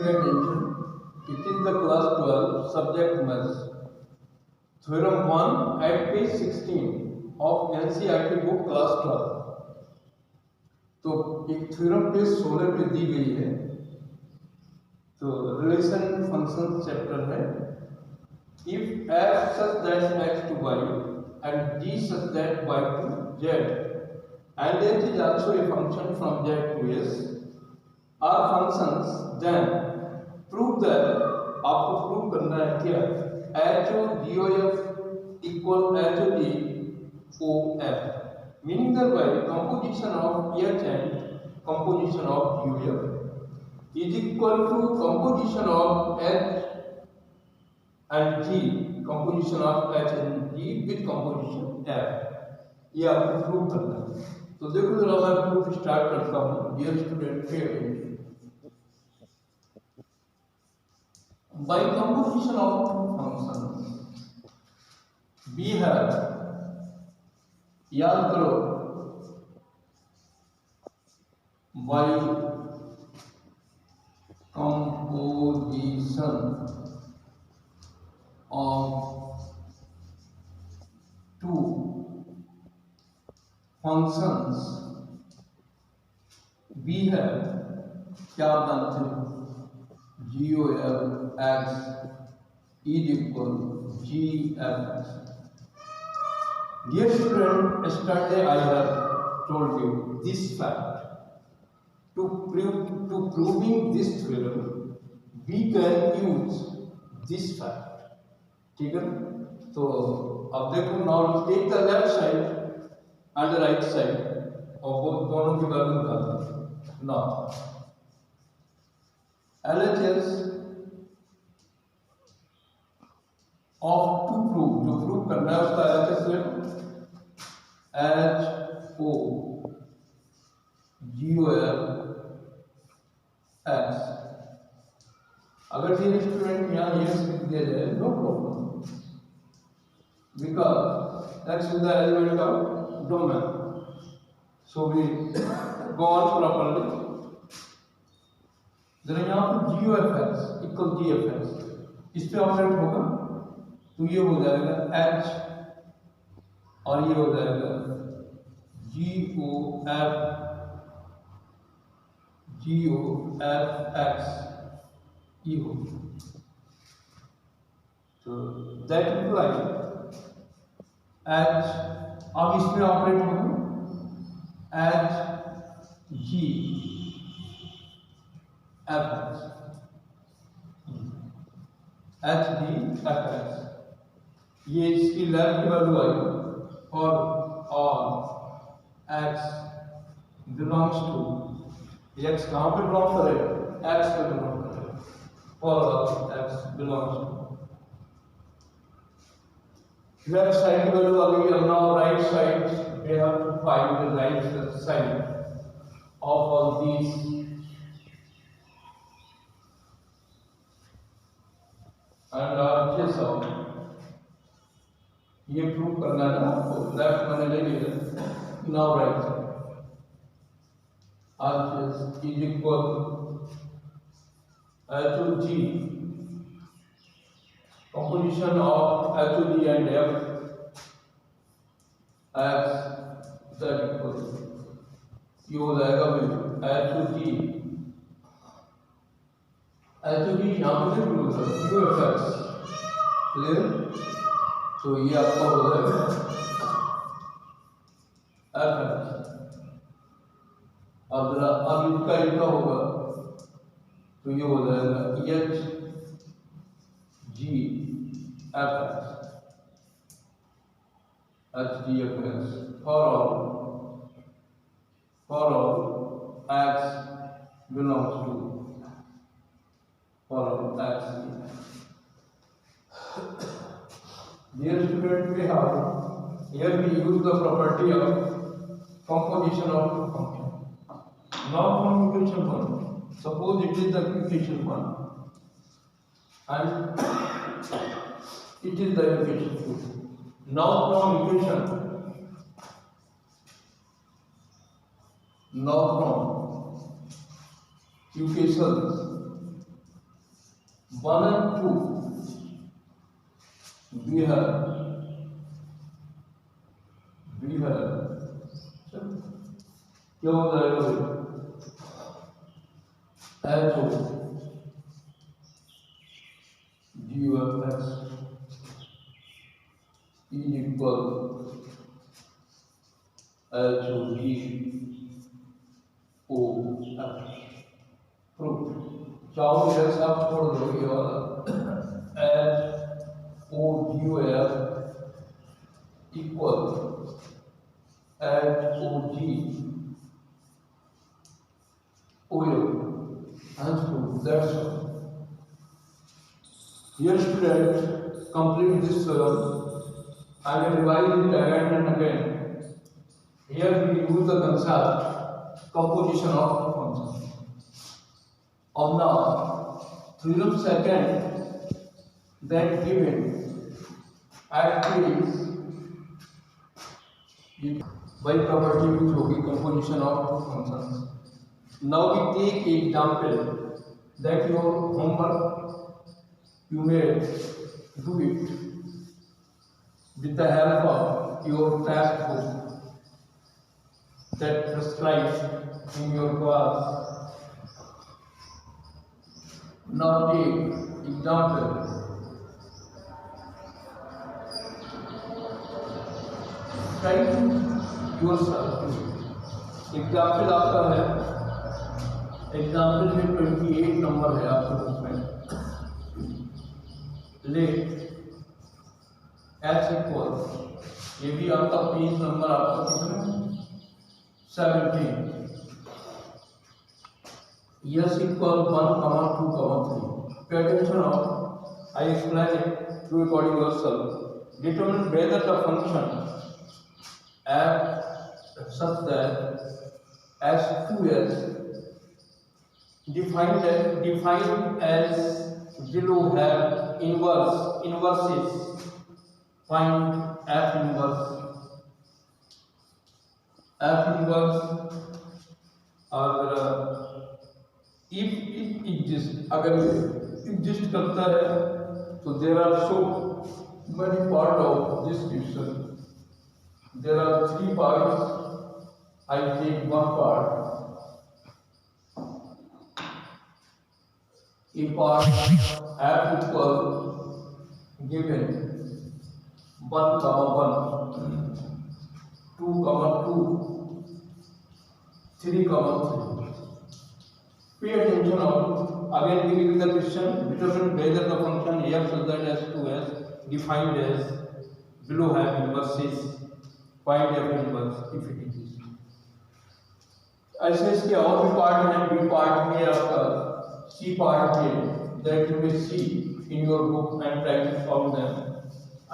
pay attention. It is the class 12 subject maths. Theorem 1 at page 16 of NCERT book class 12. तो एक theorem page 16 पे दी गई है। तो रिलेशन फंक्शन चैप्टर है। If f such that x to y and g such that y to z and h is also a function from z to s are functions, then prove that आपको prove करना है क्या h o g o f equal h o g o f, meaning that by composition of h and composition of g o f is equal to composition of h and g, composition of h and g with composition f. ये आपको prove करना है। तो देखो जरा मैं proof start करता हूँ। Dear student pay attention. By composition of functions we have, याद करो, by composition of two functions we have, क्या जानते हो, GOF x is equal GF. Dear student, yesterday I have told you this fact. To proving this theorem, we can use this fact. ठीक है? तो अब देखो, now take the left side and the right side और वो दोनों की value निकालो। now LHS of to prove, जो प्रूव करना है उसका LHS है HO GOF x। अगर ये स्टूडेंट यहाँ ये लिख दिया जाए, no problem, because x is the element of domain, so we go on properly। जरा यहाँ पर GOFX इक्वल GFX इस पे ऑपरेट होगा तो ये हो जाएगा h और ये हो जाएगा GOFX ये हो। तो दैट इम्प्लाई h अब इसमें ऑपरेट होगा HGFX, ये इसकी लेफ्ट वैल्यू आई और x बिलोंग्स टू, x कहाँ पे बिलोंग करेगा, x पे बिलोंग करेगा, और x belongs to left side की वैल्यू आ गई। अब now right side we have to find the right side of all these and RHS of, ये प्रूव करना है ना आपको। लेफ्ट मैंने ले लिया, now right side RHS is equal HOG, composition of HOG and F x that equal, ये हो जाएगा HOG यहाँ पे GOFX, क्लियर। तो ये आपका हो जाएगा FX। अब इनका इनका होगा तो ये हो जाएगा HGFX for all x belongs to, for all x। Dear student, we have here we use the property of composition of two functions. Now from equation 1, suppose it is the equation 1 and it is the equation 2. Now from equation, now from equations 1 and 2 we have क्या हो जाएगा h o g of x equal h o g o f proof चाहो ये सब छोड़ दो ये वाला h o g o f equal h o g oil and food. That's all. Dear students, complete this theorem. I will revise it again and again. Here we use the concept composition of the function. Of now, theorem second that given at is by property which will be composition of two functions. Now we take example that your homework you may do it with the help of your textbook that prescribed in your class. Now take example. Write yourself. Example आपका है example में 28 number है आपके book में। ले H equal ये भी आपका पेज नंबर आपका कितना 17 yes equal 1,2,3 pay attention of I explain it to according yourself determine whether the function f such that s2s defined as below have inverses. Find f inverse और if it exists अगर exist करता है तो there are so many part of this question. There are 3 parts. I take one part. A part f equal given 1,1 2,2 3,3. Pay attention on again giving the question determine whether the function f such that s2s defined as below have inverses. Find f inverse if it exists. ऐसे इसके और भी part हैं B part में आपका C part में that you will see in your book and practice on them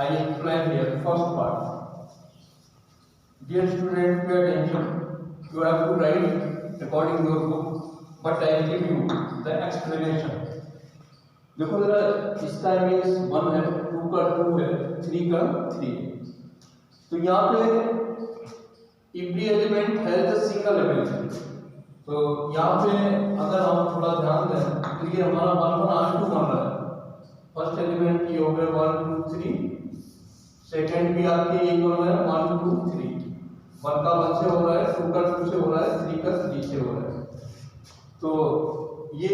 I explain here first part dear student pay attention you have to write according your book but I give you the explanation देखो जरा इसका image 1 है 2 का 2 है 3 का 3 तो यहाँ पे every element has a single element. तो यहाँ पे अगर हम थोड़ा ध्यान दें तो ये हमारा 1 1 8 2 बन रहा है। फर्स्ट एलिमेंट ये हो गया 1 2 3, सेकंड भी आपके ये बन रहा है 1 2 3, 1 का 1 से हो रहा है, 2 का 2 से हो रहा है, 3 का 3 से हो रहा है। तो ये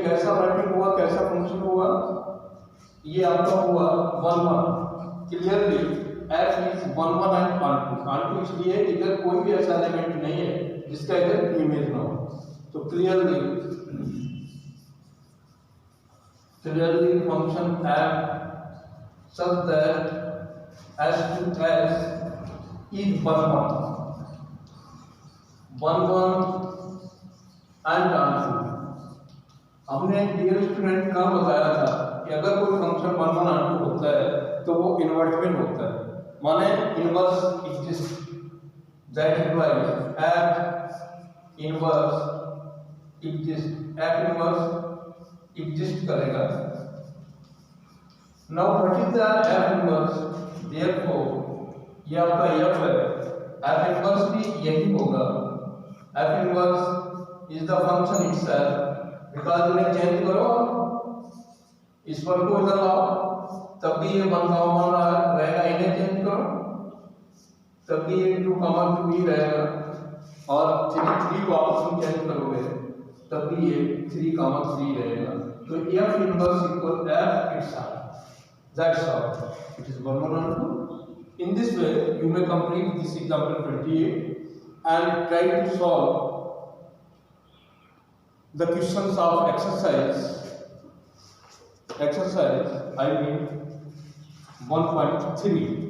कैसा मैट्रिक्स हुआ, कैसा फंक्शन हुआ, ये आपका हुआ 1 1 क्लियरली f is 1 1 and 1 2 इसलिए इधर कोई भी ऐसा एलिमेंट नहीं है जिसका इधर इमेज ना हो तो clearly function f such that s2s is 1 1 and 2 हमने डियर स्टूडेंट का बताया था कि अगर कोई फंक्शन 1 1 and 2 होता है तो वो इन्वर्टिबल होता है माने inverse exist that implies f inverse exist करेगा now what is the f inverse therefore ये आपका f है f इनवर्स भी यही होगा f inverse is the function itself because इन्हें चेंज करो इस वन को इधर लाओ, तब भी ये 1 कॉमन रहेगा, इन्हें चेंज करो तब भी ये 2 कॉमन 2 ही रहेगा, और 3 को आप चेंज करोगे तब भी ये 3 कॉमन 3 रहेगा। तो F inverse equal F itself. That's all. It is 1 1 1 2. In this way, you may complete this example 28 and try to solve the questions of exercise I mean 1.3.